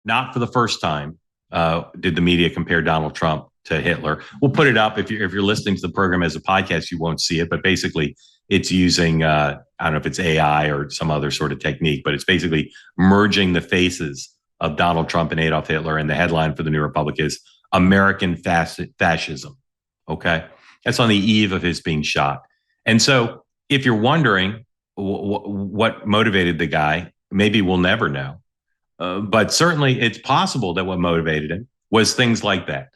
not for the first time, did the media compare Donald Trump to Hitler. We'll put it up if you're listening to the program as a podcast, you won't see it, but basically it's using I don't know if it's AI or some other sort of technique, but it's basically merging the faces of Donald Trump and Adolf Hitler. And the headline for the New Republic is American Fascism. Okay, that's on the eve of his being shot. And so, if you're wondering what motivated the guy, maybe we'll never know. But certainly, it's possible that what motivated him was things like that.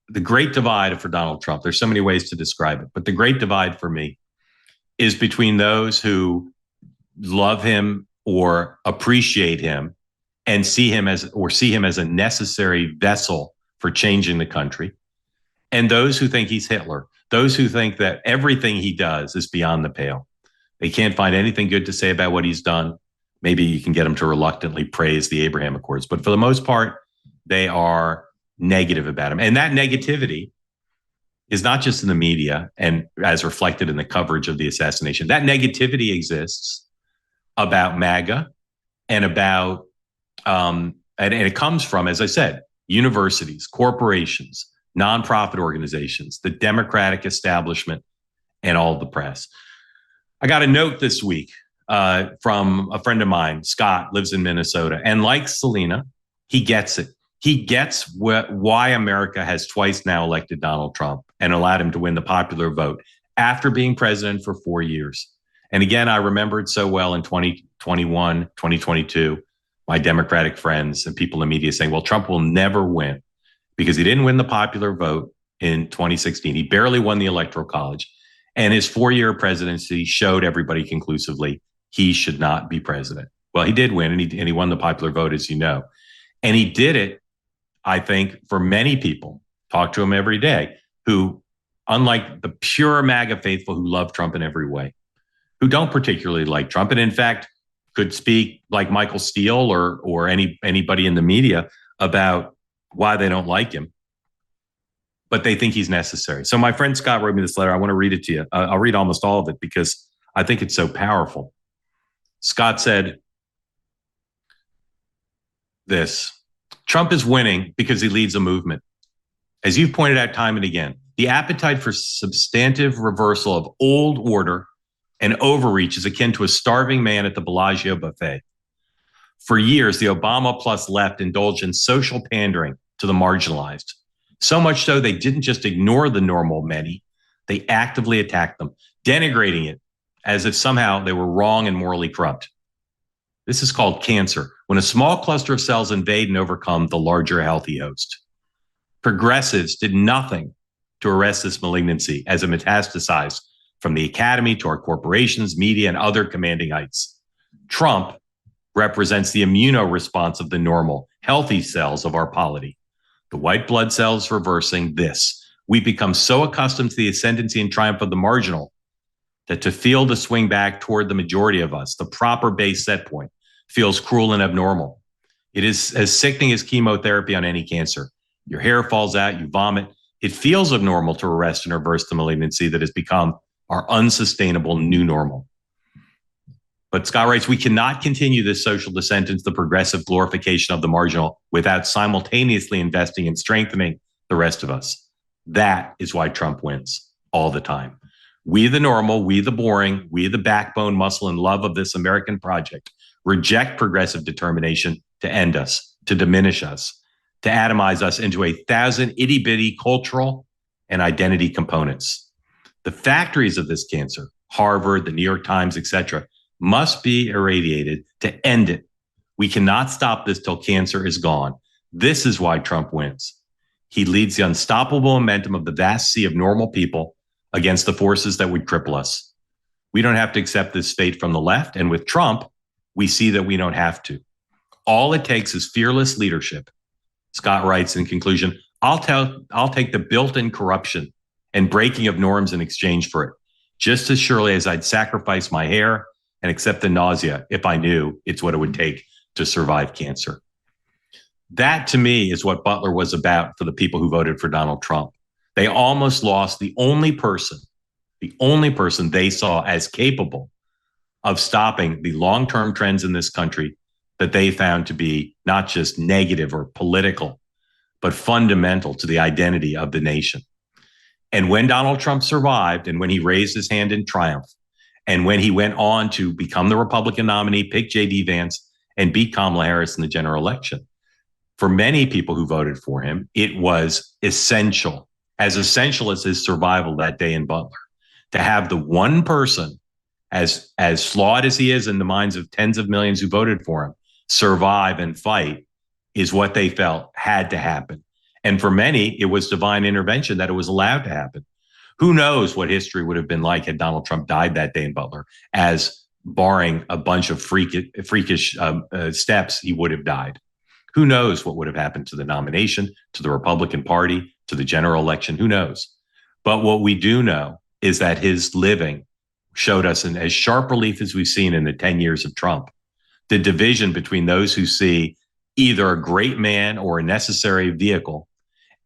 The great divide for Donald Trump. There's so many ways to describe it, but the great divide for me is between those who love him or appreciate him and see him as a necessary vessel for changing the country, and those who think he's Hitler. Those who think that everything he does is beyond the pale. They can't find anything good to say about what he's done. Maybe you can get him to reluctantly praise the Abraham Accords, but for the most part, they are negative about him. And that negativity is not just in the media and as reflected in the coverage of the assassination. That negativity exists about MAGA and about, and it comes from, as I said, universities, corporations, nonprofit organizations, the Democratic establishment, and all of the press. I got a note this week from a friend of mine, Scott, lives in Minnesota. And like Selena, he gets it. He gets why America has twice now elected Donald Trump and allowed him to win the popular vote after being president for 4 years. And again, I remembered so well in 2021, 2022, my Democratic friends and people in the media saying, well, Trump will never win because he didn't win the popular vote in 2016. He barely won the Electoral College. And his 4-year presidency showed everybody conclusively he should not be president. Well, he did win, and he won the popular vote, as you know. And he did it, I think, for many people, talk to him every day, who, unlike the pure MAGA faithful who love Trump in every way, who don't particularly like Trump, and in fact, could speak like Michael Steele or anybody in the media about why they don't like him, but they think he's necessary. So my friend Scott wrote me this letter. I want to read it to you. I'll read almost all of it because I think it's so powerful. Scott said this: Trump is winning because he leads a movement. As you've pointed out time and again, the appetite for substantive reversal of old order and overreach is akin to a starving man at the Bellagio buffet. For years, the Obama plus left indulged in social pandering to the marginalized. So much so they didn't just ignore the normal many, they actively attacked them, denigrating it as if somehow they were wrong and morally corrupt. This is called cancer, when a small cluster of cells invade and overcome the larger healthy host. Progressives did nothing to arrest this malignancy as it metastasized from the academy to our corporations, media, and other commanding heights. Trump represents the immunoresponse of the normal, healthy cells of our polity. The white blood cells reversing this. We become so accustomed to the ascendancy and triumph of the marginal that to feel the swing back toward the majority of us, the proper base set point, feels cruel and abnormal. It is as sickening as chemotherapy on any cancer. Your hair falls out, you vomit. It feels abnormal to arrest and reverse the malignancy that has become our unsustainable new normal. But Scott writes, we cannot continue this social descent into the progressive glorification of the marginal without simultaneously investing in strengthening the rest of us. That is why Trump wins all the time. We the normal, we the boring, we the backbone, muscle, and love of this American project reject progressive determination to end us, to diminish us, to atomize us into 1,000 itty-bitty cultural and identity components. The factories of this cancer, Harvard, the New York Times, etc., must be irradiated to end it. We cannot stop this till cancer is gone. This is why Trump wins. He leads the unstoppable momentum of the vast sea of normal people against the forces that would cripple us. We don't have to accept this fate from the left, and with Trump, we see that we don't have to. All it takes is fearless leadership. Scott writes in conclusion, I'll take the built-in corruption and breaking of norms in exchange for it, just as surely as I'd sacrifice my hair and accept the nausea if I knew it's what it would take to survive cancer. That, to me, is what Butler was about for the people who voted for Donald Trump. They almost lost the only person they saw as capable of stopping the long-term trends in this country that they found to be not just negative or political, but fundamental to the identity of the nation. And when Donald Trump survived, and when he raised his hand in triumph, and when he went on to become the Republican nominee, pick J.D. Vance, and beat Kamala Harris in the general election, for many people who voted for him, it was essential as his survival that day in Butler, to have the one person, as flawed as he is in the minds of tens of millions who voted for him, survive and fight, is what they felt had to happen. And for many, it was divine intervention that it was allowed to happen. Who knows what history would have been like had Donald Trump died that day in Butler, as barring a bunch of freakish steps, he would have died. Who knows what would have happened to the nomination, to the Republican Party, to the general election? Who knows? But what we do know is that his living showed us, in as sharp relief as we've seen in the 10 years of Trump, the division between those who see either a great man or a necessary vehicle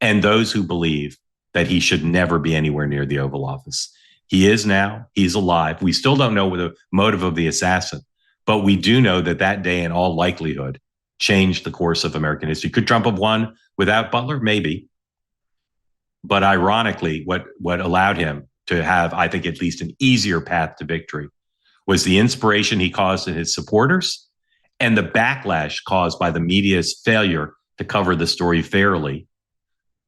and those who believe that he should never be anywhere near the Oval Office. He is now. He's alive. We still don't know the motive of the assassin, but we do know that that day, in all likelihood, changed the course of American history. Could Trump have won without Butler? Maybe. But ironically, what allowed him to have, I think, at least an easier path to victory was the inspiration he caused in his supporters and the backlash caused by the media's failure to cover the story fairly,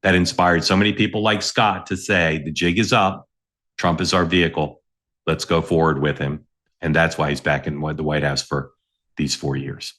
that inspired so many people like Scott to say, the jig is up. Trump is our vehicle. Let's go forward with him. And that's why he's back in the White House for these 4 years.